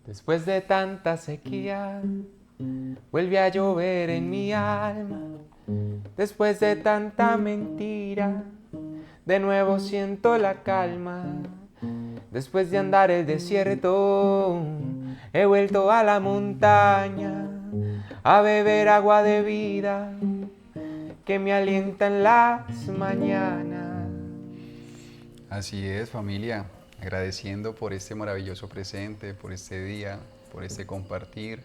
Después de tanta sequía, vuelve a llover en mi alma. Después de tanta mentira, de nuevo siento la calma. Después de andar el desierto, he vuelto a la montaña a beber agua de vida que me alienta en las mañanas. Así es, familia, agradeciendo por este maravilloso presente, por este día, por este compartir,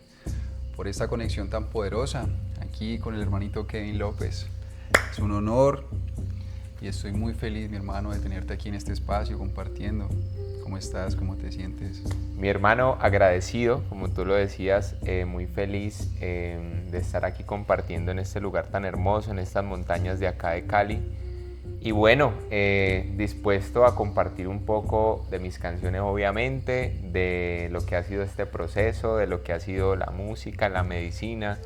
por esta conexión tan poderosa aquí con el hermanito Kevin López. Es un honor y estoy muy feliz, mi hermano, de tenerte aquí en este espacio compartiendo. ¿Cómo estás? ¿Cómo te sientes? Mi hermano, agradecido, como tú lo decías, muy feliz de estar aquí compartiendo en este lugar tan hermoso, en estas montañas de acá de Cali. Y bueno, dispuesto a compartir un poco de mis canciones, obviamente, de lo que ha sido este proceso, de lo que ha sido la música, la medicina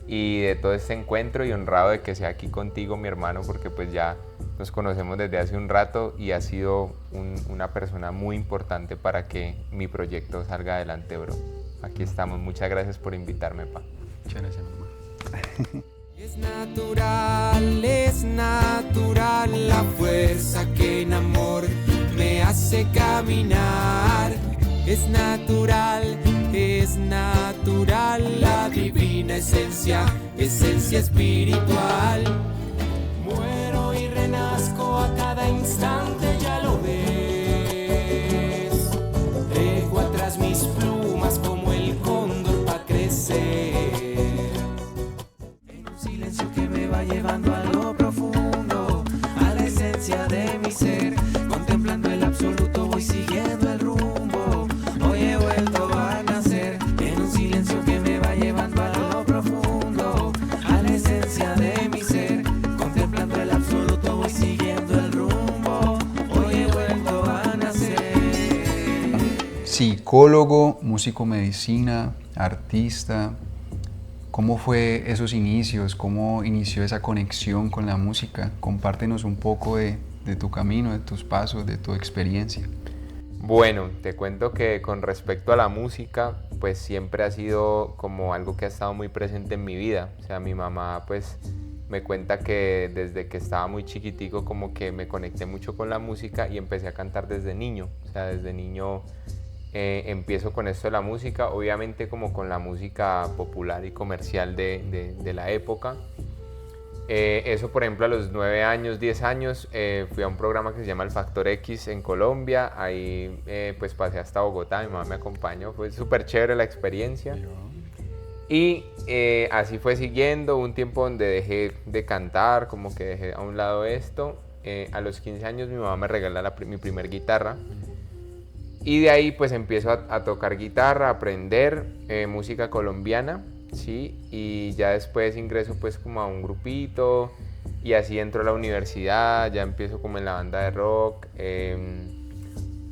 y de todo este encuentro, y honrado de que sea aquí contigo, mi hermano, porque pues ya nos conocemos desde hace un rato y has sido una persona muy importante para que mi proyecto salga adelante, bro. Aquí estamos. Muchas gracias por invitarme, pa. Muchas gracias, mi hermano. Es natural la fuerza que en amor me hace caminar. Es natural la divina esencia, esencia espiritual. Muero y renazco a cada instante, ya lo ves. Dejo atrás mis plumas como el cóndor pa' crecer. En un silencio que me va llevando a lo profundo, a la esencia de mi ser. Contemplando el absoluto voy siguiendo el rumbo. Hoy he vuelto a nacer. En un silencio que me va llevando a lo profundo, a la esencia de mi ser. Contemplando el absoluto voy siguiendo el rumbo. Hoy he vuelto a nacer. Psicólogo, músico medicina, artista. ¿Cómo fue esos inicios? ¿Cómo inició esa conexión con la música? Compártenos un poco de tu camino, de tus pasos, de tu experiencia. Bueno, te cuento que con respecto a la música, pues siempre ha sido como algo que ha estado muy presente en mi vida. O sea, mi mamá pues me cuenta que desde que estaba muy chiquitico como que me conecté mucho con la música y empecé a cantar desde niño. O sea, desde niño empiezo con esto de la música, obviamente como con la música popular y comercial de la época. Eso, por ejemplo, a los 9 años, 10 años, fui a un programa que se llama El Factor X en Colombia. Ahí pues pasé hasta Bogotá, mi mamá me acompañó, fue súper chévere la experiencia. Y así fue siguiendo un tiempo donde dejé de cantar, como que dejé a un lado esto. A los 15 años mi mamá me regala mi primer guitarra. Y de ahí pues empiezo a tocar guitarra, a aprender música colombiana, ¿sí? Y ya después ingreso pues como a un grupito y así entro a la universidad, ya empiezo como en la banda de rock.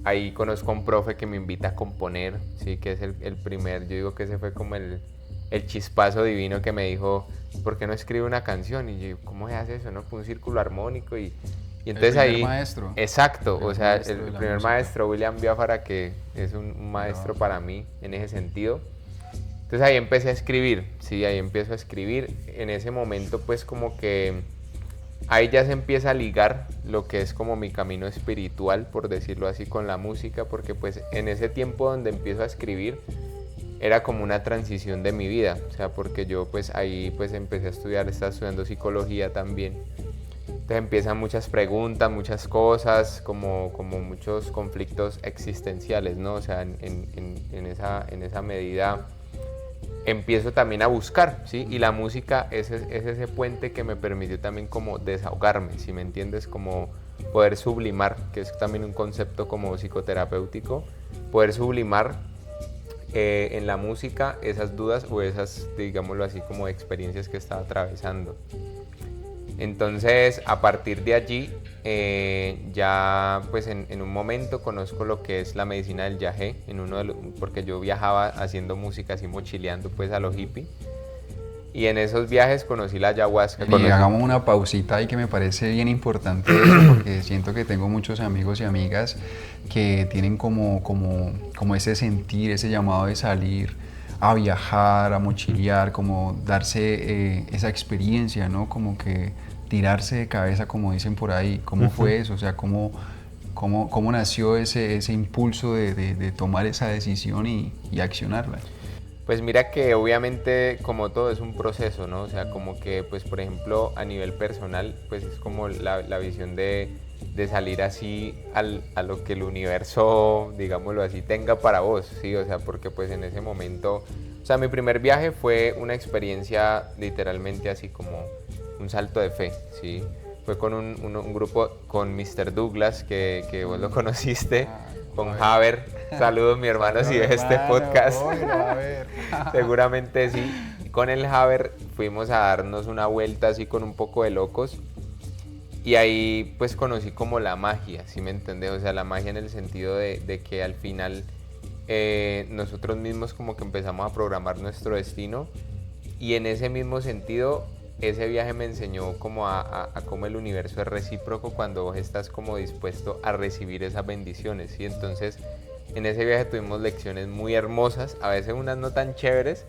Ahí conozco a un profe que me invita a componer, ¿sí? Que es el primer, yo digo que ese fue como el chispazo divino que me dijo, ¿por qué no escribe una canción? Y yo, ¿cómo se hace eso? ¿No? Pues un círculo armónico y entonces el primer ahí, maestro. exacto, o sea, el primer música. maestro, William Biafara, que es un maestro para mí en ese sentido. Entonces ahí empecé a escribir, sí, ahí empiezo a escribir. En ese momento pues como que ahí ya se empieza a ligar lo que es como mi camino espiritual, por decirlo así, con la música, porque pues en ese tiempo donde empiezo a escribir era como una transición de mi vida, o sea, porque yo pues ahí pues empecé a estudiar, estaba estudiando psicología también. Entonces empiezan muchas preguntas, muchas cosas, como muchos conflictos existenciales, ¿no? O sea, en esa medida empiezo también a buscar, ¿sí? Y la música es ese puente que me permitió también como desahogarme, ¿sí me entiendes? Como poder sublimar, que es también un concepto como psicoterapéutico, poder sublimar en la música esas dudas o esas, digámoslo así, como experiencias que estaba atravesando. Entonces, a partir de allí, ya pues en un momento conozco lo que es la medicina del yagé, porque yo viajaba haciendo música así mochileando pues a lo hippie. Y en esos viajes conocí la ayahuasca. Y hagamos una pausita ahí que me parece bien importante eso, porque siento que tengo muchos amigos y amigas que tienen como ese sentir, ese llamado de salir a viajar, a mochilear, como darse esa experiencia, ¿no? Como que tirarse de cabeza, como dicen por ahí. ¿Cómo fue eso? O sea, ¿cómo nació ese impulso de tomar esa decisión y accionarla? Pues mira que obviamente como todo es un proceso, ¿no? O sea, como que pues por ejemplo a nivel personal pues es como la visión de salir así a lo que el universo, digámoslo así, tenga para vos, ¿sí? O sea, porque pues en ese momento, o sea, mi primer viaje fue una experiencia literalmente así como un salto de fe, ¿sí? Fue con un grupo, con Mr. Douglas, que vos lo conociste, con Haber. Saludos mi hermano si ves este podcast. Seguramente sí. Con el Haber fuimos a darnos una vuelta así con un poco de locos. Y ahí pues conocí como la magia, ¿sí me entendés? O sea, la magia en el sentido de que al final nosotros mismos como que empezamos a programar nuestro destino. Y en ese mismo sentido, ese viaje me enseñó como a cómo el universo es recíproco cuando vos estás como dispuesto a recibir esas bendiciones, ¿sí? Entonces, en ese viaje tuvimos lecciones muy hermosas, a veces unas no tan chéveres,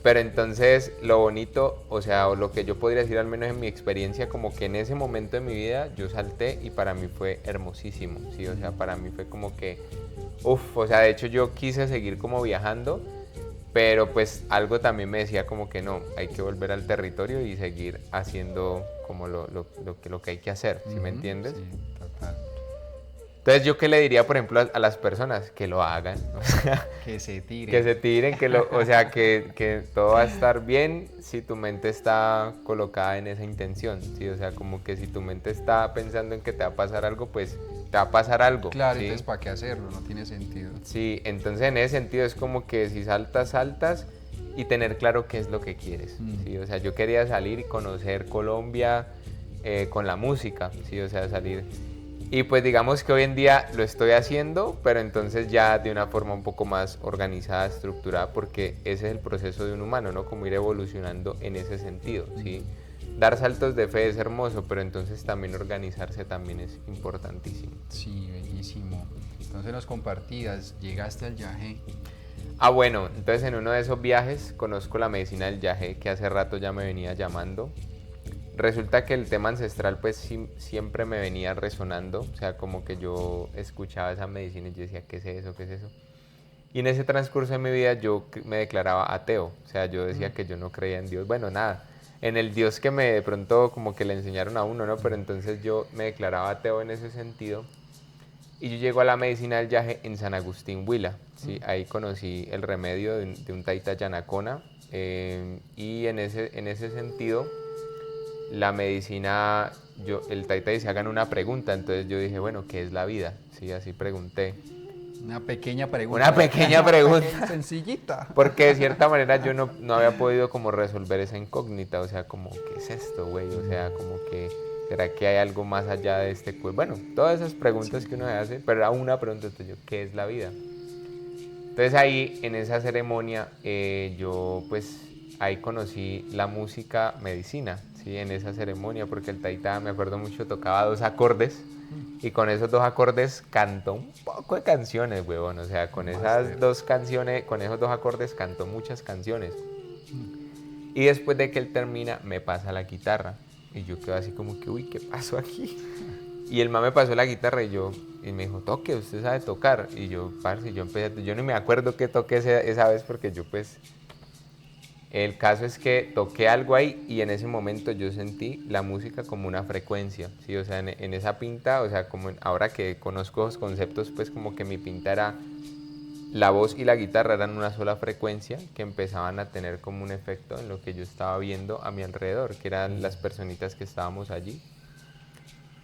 pero entonces lo bonito, o sea, o lo que yo podría decir al menos en mi experiencia, como que en ese momento de mi vida yo salté y para mí fue hermosísimo, ¿sí? O sea, para mí fue como que, uff, o sea, de hecho yo quise seguir como viajando, pero pues algo también me decía como que no, hay que volver al territorio y seguir haciendo como lo que hay que hacer, ¿sí me entiendes? Sí, total. Entonces, ¿yo qué le diría, por ejemplo, a las personas? Que lo hagan, o sea, Que se tiren. que se tiren, o sea, que todo va a estar bien si tu mente está colocada en esa intención, ¿sí? O sea, como que si tu mente está pensando en que te va a pasar algo, pues te va a pasar algo. Claro, ¿sí? entonces ¿para qué hacerlo? No tiene sentido. Sí, entonces en ese sentido es como que si saltas, saltas y tener claro qué es lo que quieres, ¿sí? O sea, yo quería salir y conocer Colombia con la música, ¿sí? O sea, salir. Y pues digamos que hoy en día lo estoy haciendo, pero entonces ya de una forma un poco más organizada, estructurada, porque ese es el proceso de un humano, ¿no? Como ir evolucionando en ese sentido, ¿sí? Dar saltos de fe es hermoso, pero entonces también organizarse también es importantísimo. Sí, bellísimo. Entonces nos compartías, llegaste al yagé. Ah, bueno, entonces en uno de esos viajes conozco la medicina del yagé, que hace rato ya me venía llamando. Resulta que el tema ancestral pues siempre me venía resonando, o sea, como que yo escuchaba esa medicina y yo decía, ¿qué es eso? ¿Qué es eso? Y en ese transcurso de mi vida yo me declaraba ateo, o sea, yo decía que yo no creía en Dios, bueno, nada, en el Dios que me de pronto como que le enseñaron a uno, ¿no? Pero entonces yo me declaraba ateo en ese sentido y yo llego a la medicina del yagé en San Agustín, Huila, ¿sí? Ahí conocí el remedio de un taita yanacona y en ese sentido la medicina, el taita dice, hagan una pregunta, entonces yo dije, bueno, ¿qué es la vida? Sí, así pregunté. Una pequeña pregunta. Una pequeña pregunta. Sencillita. Porque de cierta manera yo no había podido como resolver esa incógnita, o sea, como, ¿qué es esto, güey? O sea, como que, ¿será que hay algo más allá de este cuerpo? Bueno, todas esas preguntas que uno se hace, pero era una pregunta, entonces yo, ¿qué es la vida? Entonces ahí, en esa ceremonia, yo pues ahí conocí la música medicina, ¿sí? En esa ceremonia, porque el taita, me acuerdo mucho, tocaba 2 acordes y con esos 2 acordes cantó un poco de canciones, huevón, o sea, con esas 2 canciones, con esos 2 acordes cantó muchas canciones. Y después de que él termina, me pasa la guitarra y yo quedo así como que, uy, ¿qué pasó aquí? Y el man me pasó la guitarra y me dijo, toque, usted sabe tocar. Y yo, parce, yo ni me acuerdo qué toqué esa vez porque yo pues... El caso es que toqué algo ahí y en ese momento yo sentí la música como una frecuencia, ¿sí? O sea, en esa pinta, o sea, como ahora que conozco los conceptos, pues como que mi pinta era... La voz y la guitarra eran una sola frecuencia que empezaban a tener como un efecto en lo que yo estaba viendo a mi alrededor, que eran las personitas que estábamos allí.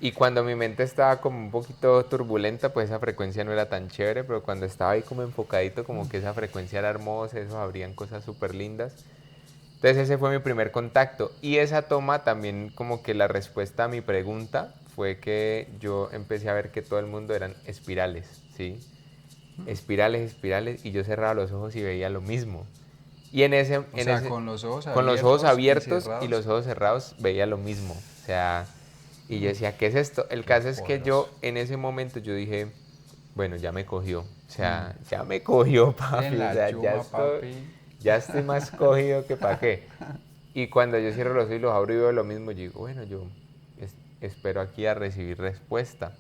Y cuando mi mente estaba como un poquito turbulenta, pues esa frecuencia no era tan chévere, pero cuando estaba ahí como enfocadito, como que esa frecuencia era hermosa, eso abrían cosas súper lindas. Entonces ese fue mi primer contacto. Y esa toma también como que la respuesta a mi pregunta fue que yo empecé a ver que todo el mundo eran espirales, ¿sí? Espirales, espirales, y yo cerraba los ojos y veía lo mismo. Y con los ojos abiertos y los ojos cerrados veía lo mismo. O sea, y yo decía, ¿qué es esto? El caso es que yo en ese momento yo dije, bueno, ya me cogió. O sea, ya me cogió, papi. O sea, ya estoy más cogido que para qué. Y cuando yo cierro los ojos y los abro y veo lo mismo, yo digo, bueno, yo espero aquí a recibir respuesta.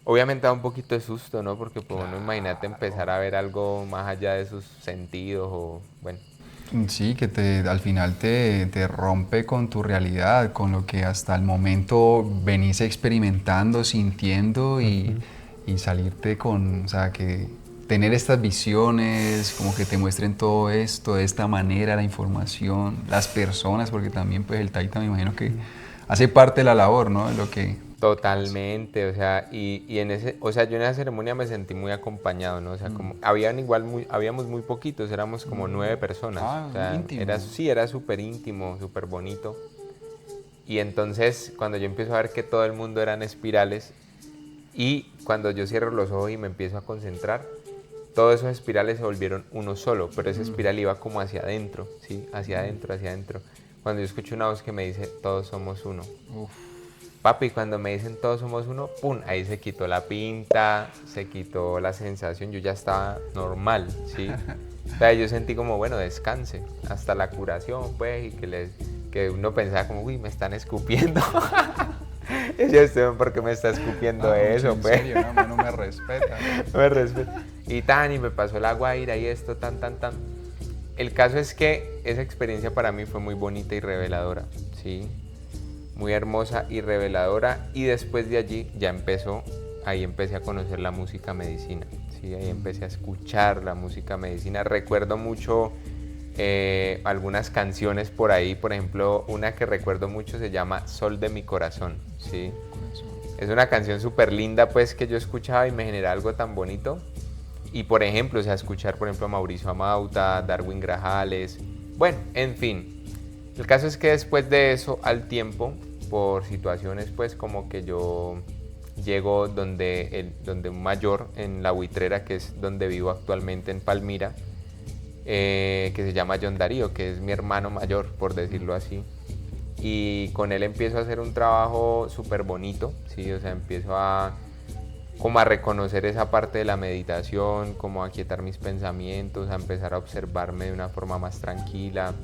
Obviamente da un poquito de susto, ¿no? Porque pues uno, imagínate empezar a ver algo más allá de sus sentidos o, bueno. Sí, que al final te rompe con tu realidad, con lo que hasta el momento venís experimentando, sintiendo y salirte con, o sea, que tener estas visiones, como que te muestren todo esto, de esta manera, la información, las personas, porque también pues el taita me imagino que hace parte de la labor, ¿no? De lo que... Totalmente, o sea, y o sea, yo en esa ceremonia me sentí muy acompañado, ¿no? O sea, como habíamos muy poquitos, éramos como 9 personas. O sea, íntimo. Era súper íntimo, súper bonito. Y entonces, cuando yo empiezo a ver que todo el mundo eran espirales, y cuando yo cierro los ojos y me empiezo a concentrar, todos esos espirales se volvieron uno solo, pero esa espiral iba como hacia adentro, ¿sí? Hacia adentro, hacia adentro. Cuando yo escucho una voz que me dice, todos somos uno. Uf. Papi, cuando me dicen todos somos uno, ¡pum! Ahí se quitó la pinta, se quitó la sensación, yo ya estaba normal, ¿sí? O sea, yo sentí como, bueno, descanse, hasta la curación, pues, y que uno pensaba como, uy, me están escupiendo. Y yo estoy, ¿por qué me está escupiendo eso, en pues? serio, no me respeta. No me respeta. Y me pasó la guaira y esto, tan. El caso es que esa experiencia para mí fue muy bonita y reveladora, ¿sí? Muy hermosa y reveladora, y después de allí ahí empecé a conocer la música medicina, ¿sí? Ahí empecé a escuchar la música medicina. Recuerdo mucho algunas canciones por ahí, por ejemplo, una que recuerdo mucho se llama Sol de mi corazón, ¿sí? Es una canción súper linda, pues, que yo escuchaba y me generaba algo tan bonito. Y por ejemplo, o sea, escuchar por ejemplo a Mauricio Amauta, Darwin Grajales, bueno, en fin. El caso es que después de eso, al tiempo, por situaciones pues como que yo llego donde un mayor en La Buitrera, que es donde vivo actualmente en Palmira, que se llama John Darío, que es mi hermano mayor, por decirlo así. Y con él empiezo a hacer un trabajo súper bonito, ¿sí? O sea, empiezo como a reconocer esa parte de la meditación, como a quietar mis pensamientos, a empezar a observarme de una forma más tranquila.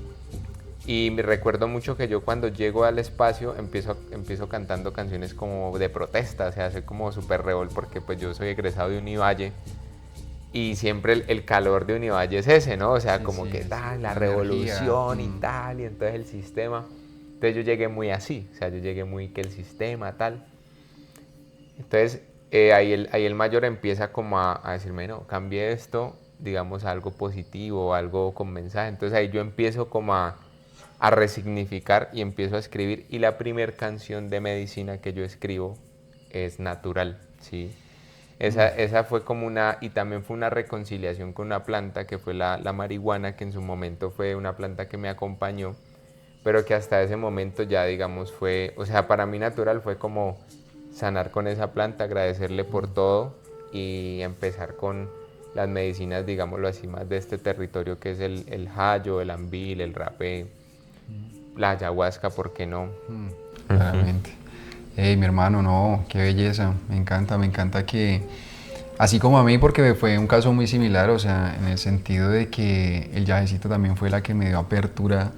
Y me recuerdo mucho que yo cuando llego al espacio empiezo cantando canciones como de protesta, o sea, soy como súper rebel porque pues yo soy egresado de Univalle y siempre el calor de Univalle es ese, ¿no? O sea, sí, como sí, que tal, la revolución y tal, y entonces el sistema. Entonces yo llegué muy así, o sea, yo llegué muy que el sistema, tal. Entonces ahí el mayor empieza como a decirme, no, cambie esto, digamos, a algo positivo, algo con mensaje. Entonces ahí yo empiezo como a resignificar y empiezo a escribir, y la primer canción de medicina que yo escribo es Natural, ¿sí? Esa fue como y también fue una reconciliación con una planta que fue la marihuana, que en su momento fue una planta que me acompañó, pero que hasta ese momento ya digamos fue, o sea, para mí Natural fue como sanar con esa planta, agradecerle por todo y empezar con las medicinas, digámoslo así, más de este territorio que es el hayo, el ambil, el rapé, la ayahuasca, ¿por qué no? Claramente. Hey, mi hermano, no, qué belleza, me encanta que, así como a mí, porque fue un caso muy similar, o sea, en el sentido de que el yajecito también fue la que me dio apertura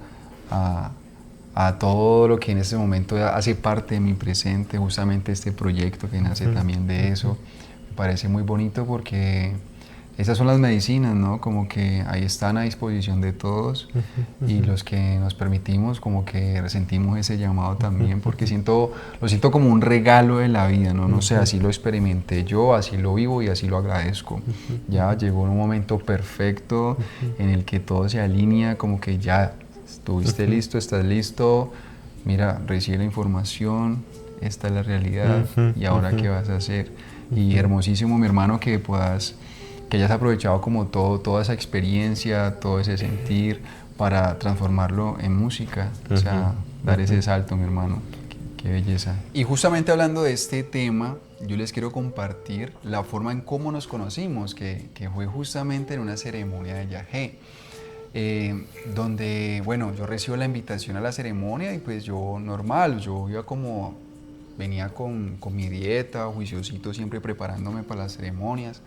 a todo lo que en ese momento hace parte de mi presente, justamente este proyecto que nace también de eso. Me parece muy bonito porque esas son las medicinas, ¿no? Como que ahí están a disposición de todos y los que nos permitimos como que resentimos ese llamado también, porque lo siento como un regalo de la vida, ¿no? No sé, así lo experimenté yo, así lo vivo y así lo agradezco. Ya llegó un momento perfecto en el que todo se alinea, como que ya estuviste listo, estás listo, mira, recibe la información, esta es la realidad y ahora qué vas a hacer. Y hermosísimo, mi hermano, que hayas aprovechado como toda esa experiencia, todo ese sentir para transformarlo en música, o sea, dar ese salto, mi hermano, qué belleza. Y justamente hablando de este tema, yo les quiero compartir la forma en cómo nos conocimos, que fue justamente en una ceremonia de yagé. donde, bueno, yo recibo la invitación a la ceremonia y pues yo normal, yo iba como, venía con mi dieta, juiciosito, siempre preparándome para las ceremonias,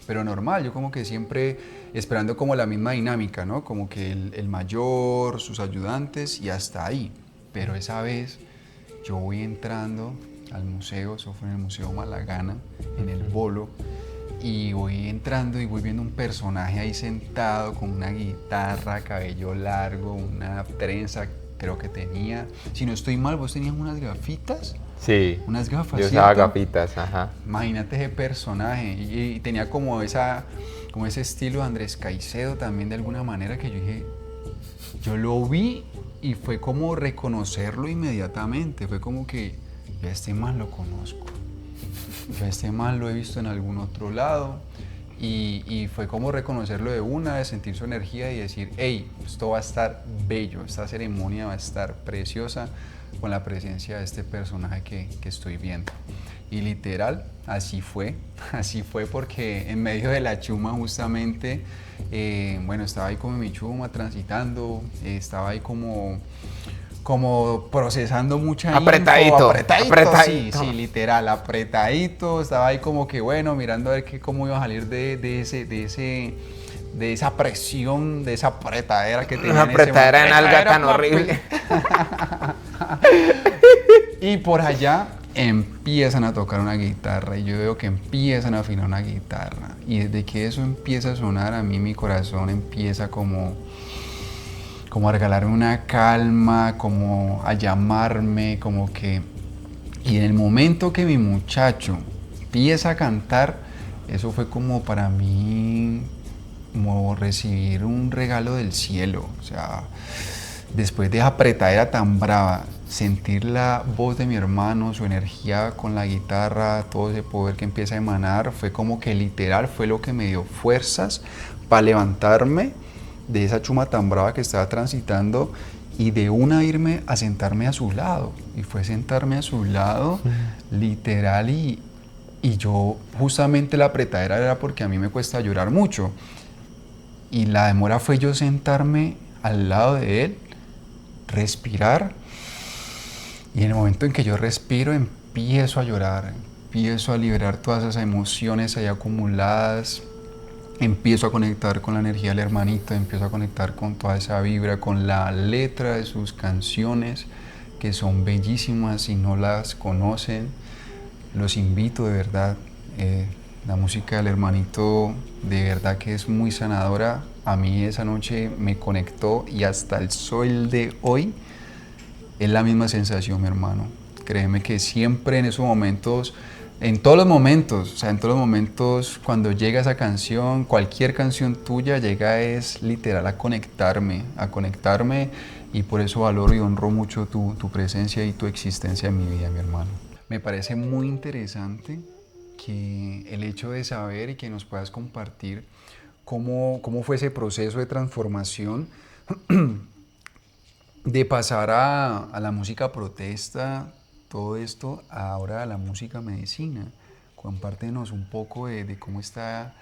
pero normal, yo como que siempre esperando como la misma dinámica, ¿no? Como que el mayor, sus ayudantes y hasta ahí. Pero esa vez yo voy entrando al museo, eso fue en el Museo Malagana, en el Bolo, y voy entrando y voy viendo un personaje ahí sentado con una guitarra, cabello largo, una trenza, creo que tenía. Si no estoy mal, vos tenías unas gafitas. Sí, Unas gafas, yo usaba ¿cierto? gafitas, ajá. Imagínate ese personaje y tenía como ese estilo de Andrés Caicedo también de alguna manera que yo dije, yo lo vi y fue como reconocerlo inmediatamente, fue como que yo a este man lo conozco, yo a este man lo he visto en algún otro lado y fue como reconocerlo de una, de sentir su energía y decir, hey, esto va a estar bello, esta ceremonia va a estar preciosa con la presencia de este personaje que estoy viendo. Y literal, así fue porque en medio de la chuma justamente, bueno, estaba ahí como mi chuma transitando, estaba ahí como procesando mucha Apretadito, apretadito. Sí, literal, apretadito, estaba ahí como que bueno, mirando a ver cómo iba a salir de esa presión, de esa apretadera que tenía. Una apretadera en alga tan horrible. Y por allá empiezan a tocar una guitarra y yo veo que empiezan a afinar una guitarra y desde que eso empieza a sonar a mí mi corazón empieza como a regalarme una calma, como a llamarme, como que... Y en el momento que mi muchacho empieza a cantar, eso fue como para mí, como recibir un regalo del cielo. O sea, después de esa apretadera tan brava, sentir la voz de mi hermano, su energía con la guitarra, todo ese poder que empieza a emanar, fue como que literal fue lo que me dio fuerzas para levantarme de esa chuma tan brava que estaba transitando y de una irme a sentarme a su lado. Y fue sentarme a su lado, literal, y yo justamente la apretadera era porque a mí me cuesta llorar mucho. Y la demora fue yo sentarme al lado de él, respirar, y en el momento en que yo respiro empiezo a llorar, empiezo a liberar todas esas emociones ahí acumuladas. Empiezo a conectar con la energía del hermanito, empiezo a conectar con toda esa vibra, con la letra de sus canciones, que son bellísimas. Si no las conocen, los invito de verdad. La música del hermanito de verdad que es muy sanadora. A mí esa noche me conectó y hasta el sol de hoy es la misma sensación, mi hermano. Créeme que siempre en esos momentos... En todos los momentos, o sea, en todos los momentos cuando llega esa canción, cualquier canción tuya llega es literal a conectarme y por eso valoro y honro mucho tu presencia y tu existencia en mi vida, mi hermano. Me parece muy interesante que el hecho de saber y que nos puedas compartir cómo fue ese proceso de transformación de pasar a la música protesta, todo esto ahora a la música medicina. Compártenos un poco de cómo está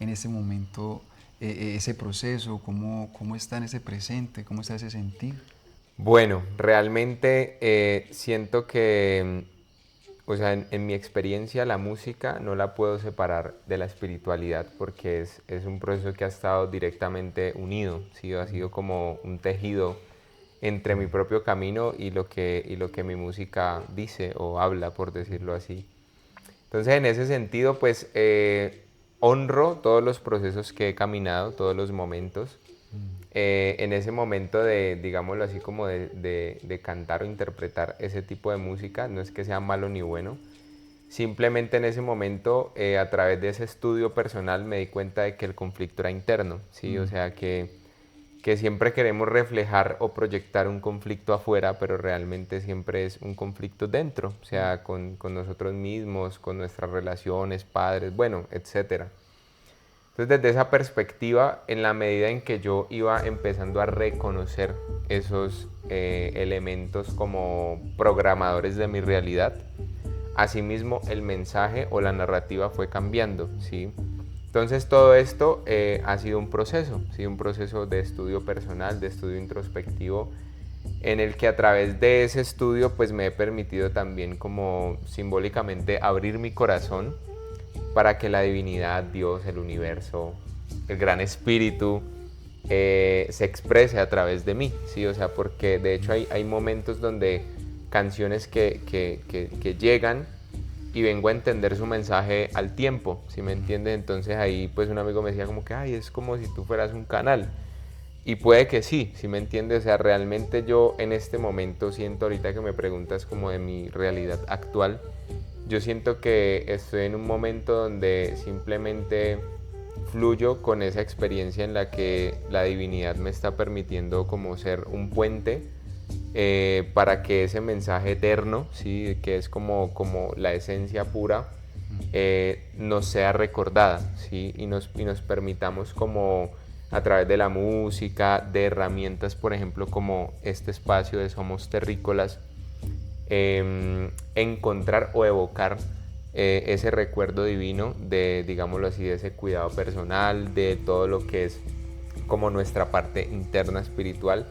en este momento ese proceso, cómo está en ese presente, cómo está ese sentir. Bueno, realmente siento que, o sea, en mi experiencia la música no la puedo separar de la espiritualidad porque es un proceso que ha estado directamente unido, ¿sí? Ha sido como un tejido entre mi propio camino y lo que mi música dice o habla, por decirlo así. Entonces, en ese sentido, pues honro todos los procesos que he caminado, todos los momentos. En ese momento de, digámoslo así, como de cantar o interpretar ese tipo de música, no es que sea malo ni bueno, simplemente en ese momento, a través de ese estudio personal, me di cuenta de que el conflicto era interno, ¿sí? O sea, que siempre queremos reflejar o proyectar un conflicto afuera, pero realmente siempre es un conflicto dentro, o sea, con nosotros mismos, con nuestras relaciones, padres, bueno, etc. Entonces, desde esa perspectiva, en la medida en que yo iba empezando a reconocer esos elementos como programadores de mi realidad, asimismo el mensaje o la narrativa fue cambiando, ¿sí? Entonces todo esto ha sido un proceso, ¿sí? Un proceso de estudio personal, de estudio introspectivo, en el que a través de ese estudio pues me he permitido también como simbólicamente abrir mi corazón para que la divinidad, Dios, el universo, el gran espíritu se exprese a través de mí, ¿sí? O sea, porque de hecho hay momentos donde canciones que llegan y vengo a entender su mensaje al tiempo, ¿sí me entiendes? Entonces ahí pues un amigo me decía como que, ay, es como si tú fueras un canal. Y puede que sí, ¿sí me entiendes? O sea, realmente yo en este momento siento, ahorita que me preguntas como de mi realidad actual, yo siento que estoy en un momento donde simplemente fluyo con esa experiencia en la que la divinidad me está permitiendo como ser un puente para que ese mensaje eterno, ¿sí? Que es como la esencia pura, nos sea recordada, ¿sí? Y nos permitamos como a través de la música, de herramientas, por ejemplo, como este espacio de Somos Terrícolas, encontrar o evocar ese recuerdo divino de, digámoslo así, de ese cuidado personal, de todo lo que es como nuestra parte interna espiritual,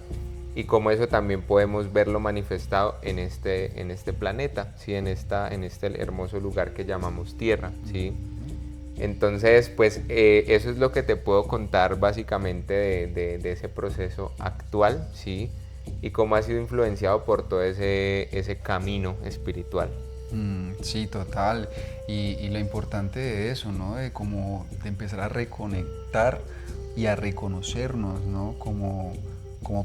y como eso también podemos verlo manifestado en este planeta, ¿sí? en este hermoso lugar que llamamos Tierra, ¿sí? Entonces, pues eso es lo que te puedo contar básicamente de ese proceso actual, ¿sí? Y cómo ha sido influenciado por todo ese camino espiritual. Sí, total. Y lo importante de eso, ¿no? De empezar a reconectar y a reconocernos, ¿no? Como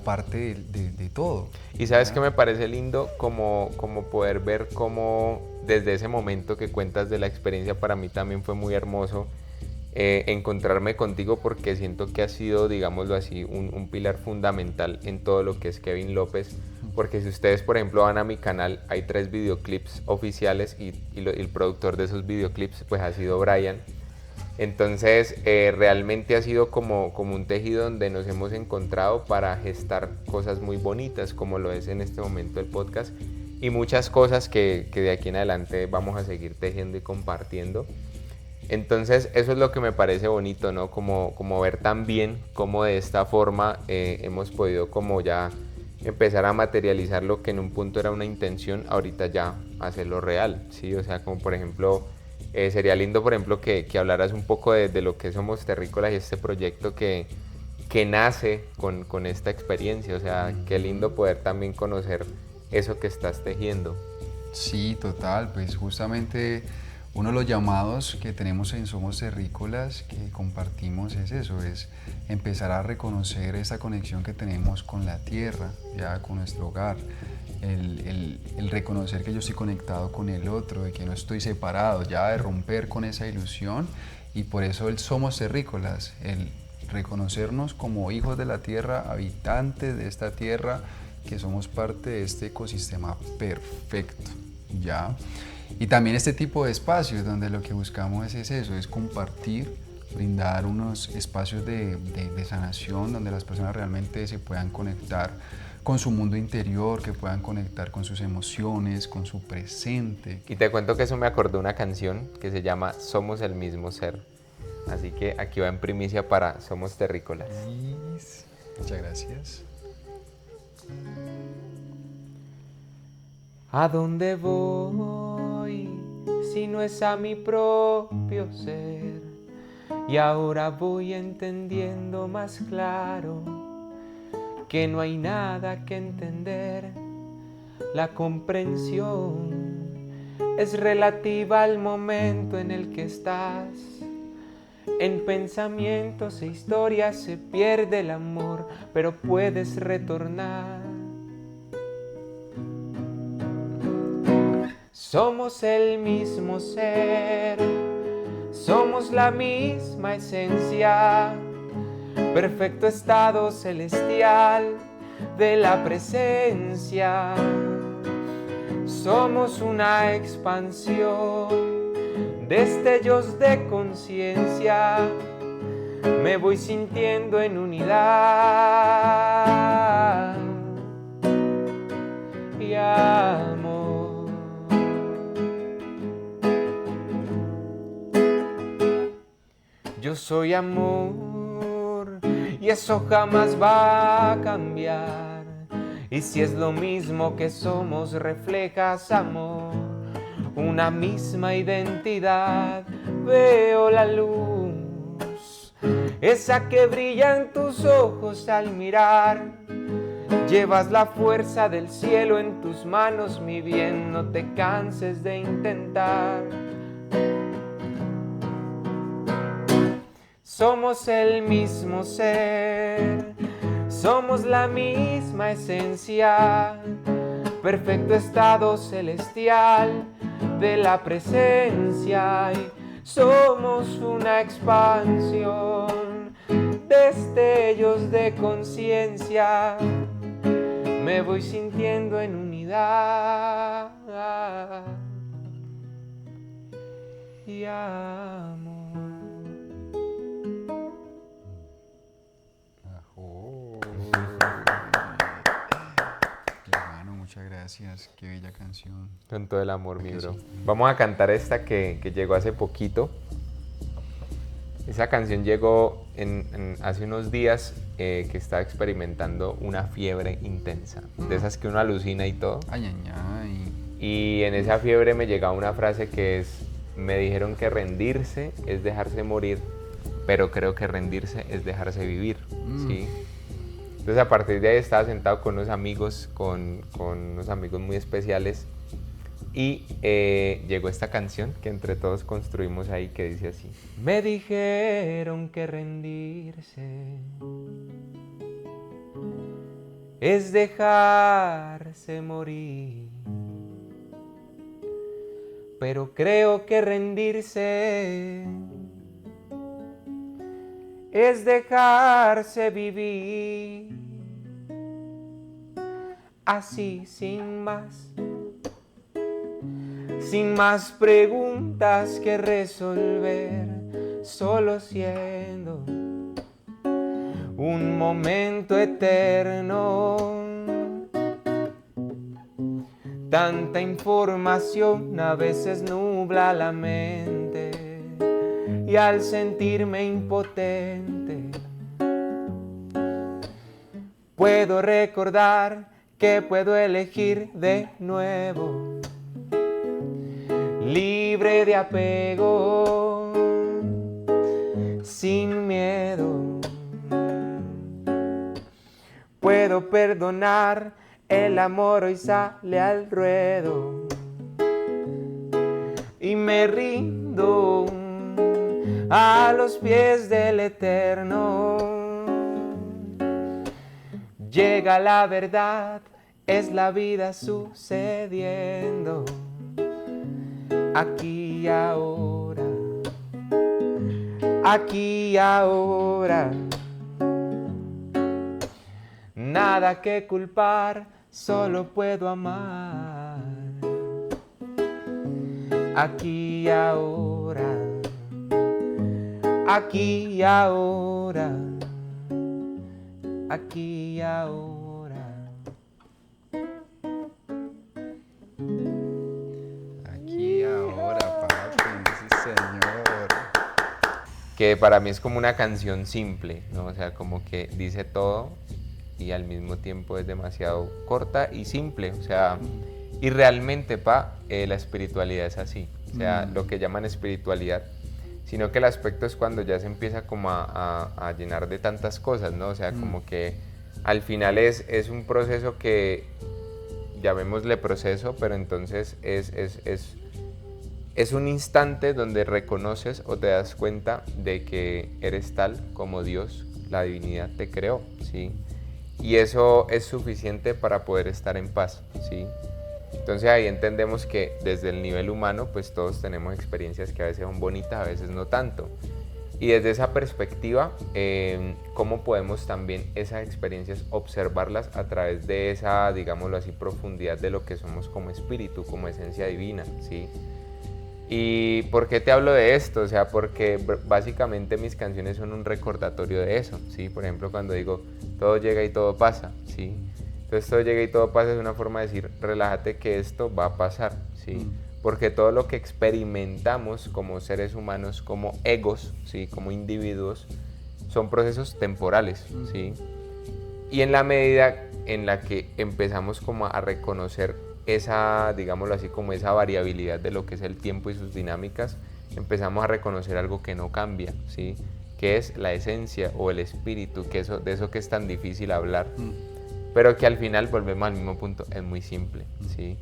parte de todo. Y sabes ¿ya? que me parece lindo como poder ver cómo desde ese momento que cuentas de la experiencia, para mí también fue muy hermoso encontrarme contigo, porque siento que ha sido, digámoslo así, un pilar fundamental en todo lo que es Kevin López. Porque si ustedes, por ejemplo, van a mi canal, hay 3 videoclips oficiales y el productor de esos videoclips pues ha sido Brian. Entonces realmente ha sido como un tejido donde nos hemos encontrado para gestar cosas muy bonitas, como lo es en este momento el podcast, y muchas cosas que de aquí en adelante vamos a seguir tejiendo y compartiendo. Entonces eso es lo que me parece bonito, ¿no? Como ver también cómo de esta forma hemos podido como ya empezar a materializar lo que en un punto era una intención, ahorita ya hacerlo real, ¿sí? O sea, como por ejemplo, sería lindo, por ejemplo, que hablaras un poco de lo que Somos Terrícolas y este proyecto que nace con esta experiencia. O sea, qué lindo poder también conocer eso que estás tejiendo. Sí, total, pues justamente uno de los llamados que tenemos en Somos Terrícolas, que compartimos, es eso, es empezar a reconocer esa conexión que tenemos con la tierra, ya con nuestro hogar, el reconocer que yo estoy conectado con el otro, de que no estoy separado, ya de romper con esa ilusión, y por eso el Somos Terrícolas, el reconocernos como hijos de la tierra, habitantes de esta tierra, que somos parte de este ecosistema perfecto, ¿ya? Y también este tipo de espacios donde lo que buscamos es eso, es compartir, brindar unos espacios de sanación donde las personas realmente se puedan conectar con su mundo interior, que puedan conectar con sus emociones, con su presente. Y te cuento que eso me acordó una canción que se llama Somos el mismo ser. Así que aquí va en primicia para Somos Terrícolas. Muchas gracias. ¿A dónde voy si no es a mi propio ser? Y ahora voy entendiendo más claro que no hay nada que entender. La comprensión es relativa al momento en el que estás. En pensamientos e historias se pierde el amor, pero puedes retornar. Somos el mismo ser, somos la misma esencia, perfecto estado celestial de la presencia. Somos una expansión, destellos de conciencia, me voy sintiendo en unidad y amor. Yo soy amor y eso jamás va a cambiar. Y si es lo mismo que somos, reflejas amor, una misma identidad. Veo la luz, esa que brilla en tus ojos al mirar. Llevas la fuerza del cielo en tus manos, mi bien, no te canses de intentar. Somos el mismo ser, somos la misma esencia, perfecto estado celestial de la presencia. Y somos una expansión, destellos de conciencia. Me voy sintiendo en unidad y amor. Hermano, muchas gracias. Qué bella canción. Con todo el amor, mi bro. Vamos a cantar esta que llegó hace poquito. Esa canción llegó hace unos días que estaba experimentando una fiebre intensa, de esas que uno alucina y todo. Ay, ay, ay. Y en esa fiebre me llegaba una frase que es: me dijeron que rendirse es dejarse morir, pero creo que rendirse es dejarse vivir, ¿sí? Entonces a partir de ahí estaba sentado con unos amigos, con unos amigos muy especiales, y llegó esta canción que entre todos construimos ahí, que dice así: me dijeron que rendirse es dejarse morir, pero creo que rendirse es dejarse vivir, así sin más preguntas que resolver, solo siendo un momento eterno. Tanta información a veces nubla la mente, y al sentirme impotente puedo recordar que puedo elegir de nuevo, libre de apego, sin miedo. Puedo perdonar, el amor hoy sale al ruedo y me rindo a los pies del Eterno. Llega la verdad, es la vida sucediendo, aquí y ahora, aquí y ahora. Nada que culpar, solo puedo amar, aquí y ahora, aquí y ahora, aquí y ahora. Aquí ahora, papi, sí, señor. Que para mí es como una canción simple, ¿no? O sea, como que dice todo y al mismo tiempo es demasiado corta y simple. O sea, y realmente, la espiritualidad es así. O sea, lo que llaman espiritualidad, sino que el aspecto es cuando ya se empieza como a llenar de tantas cosas, ¿no? O sea, como que al final es un proceso que, llamémosle proceso, pero entonces es un instante donde reconoces o te das cuenta de que eres tal como Dios, la divinidad, te creó, ¿sí? Y eso es suficiente para poder estar en paz, ¿sí? Entonces ahí entendemos que desde el nivel humano, pues todos tenemos experiencias que a veces son bonitas, a veces no tanto. Y desde esa perspectiva, ¿cómo podemos también esas experiencias observarlas a través de esa, digámoslo así, profundidad de lo que somos como espíritu, como esencia divina, ¿sí? ¿Y por qué te hablo de esto? O sea, porque básicamente mis canciones son un recordatorio de eso, ¿sí? Por ejemplo, cuando digo, todo llega y todo pasa, ¿sí? Entonces, todo llega y todo pasa es una forma de decir, relájate que esto va a pasar, ¿sí? porque todo lo que experimentamos como seres humanos, como egos, ¿sí? Como individuos, son procesos temporales, ¿sí? Y en la medida en la que empezamos como a reconocer esa, digámoslo así, como esa variabilidad de lo que es el tiempo y sus dinámicas, empezamos a reconocer algo que no cambia, ¿sí? Que es la esencia o el espíritu, que de eso que es tan difícil hablar, pero que al final volvemos al mismo punto, es muy simple, ¿sí?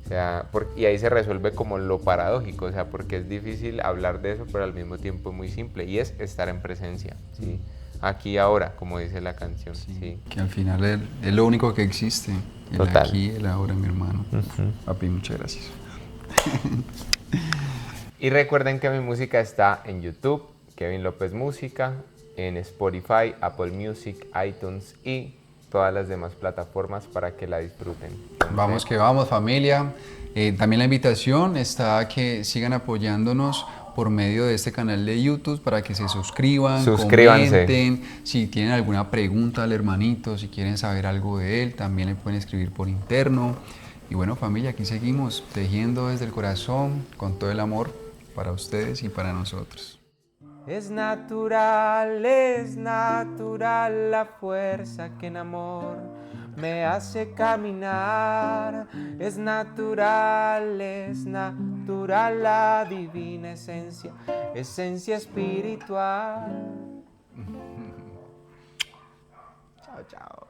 O sea, y ahí se resuelve como lo paradójico, o sea, porque es difícil hablar de eso, pero al mismo tiempo es muy simple, y es estar en presencia, ¿sí? Aquí y ahora, como dice la canción, ¿sí? Que al final es lo único que existe, el Total. aquí, el ahora, mi hermano. Papi, muchas gracias. Y recuerden que mi música está en YouTube, Kevin López Música, en Spotify, Apple Music, iTunes y todas las demás plataformas para que la disfruten. Entonces, Vamos que vamos, familia. También la invitación está a que sigan apoyándonos por medio de este canal de YouTube para que se suscriban, Suscríbanse. comenten. Si tienen alguna pregunta al hermanito, si quieren saber algo de él, también le pueden escribir por interno. Y bueno, familia, aquí seguimos tejiendo desde el corazón con todo el amor para ustedes y para nosotros. es natural la fuerza que en amor me hace caminar. Es natural la divina esencia, esencia espiritual. Chao, chao.